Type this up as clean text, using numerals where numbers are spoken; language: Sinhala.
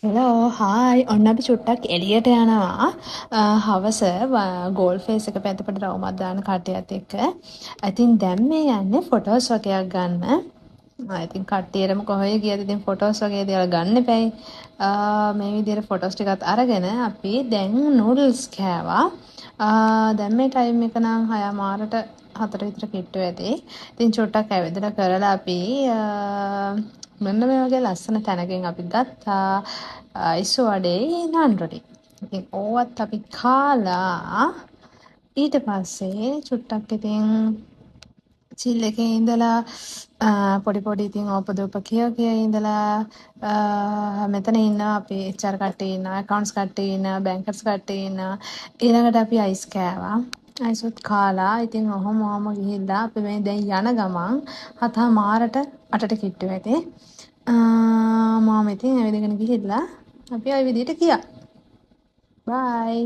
හෙලෝ හායි ඔන්න අපි චුට්ටක් එළියට යනවා හවස ගෝල් ෆේස් එක පැත්තපට රවුමක් දාන කට්ටියත් එක්ක. ඉතින් දැන් මේ යන්නේ ෆොටෝස් වගේක් ගන්න. ඉතින් කට්ටියටම කොහේ ගියද ඉතින් ෆොටෝස් වගේ දේවල් ගන්න එපැයි. මේ විදිහට ෆොටෝස් ටිකත් අරගෙන අපි දැන් නූඩල්ස් කෑවා. දැන් මේ ටයිම් එක නම් 6 මාරට 4 විතර කිට්ටු ඇති. ඉතින් චුට්ටක් ඇවිදලා කරලා අපි මෙන්න මේ වගේ ලස්සන තැනකින් අපි ගත්තා අයිස් වඩේ නාන් රොටි. ඉතින් ඕවත් අපි කාලා ඊට පස්සේ චුට්ටක් ඉතින් චිල් එකේ ඉඳලා පොඩි පොඩි ඉතින් ඕපදූප කිය ඉඳලා මෙතන ඉන්නවා අපි HR කට්ටිය ඉන්නවා accounts කට්ටිය ඉන්නවා bankers කට්ටිය ඉන්නවා ඊළඟට අපි අයිස් කෑවා අයිසුත් කාලා ඉතින් ඔහොම ගිහිල්ලා අපි මේ දැන් යන ගමන් 7 මාරට 8ට කිට්ටු ඇතේ මම ඉතින් ඇවිදගෙන ගිහිල්ලා අපි ওই විදිහට ගියා bye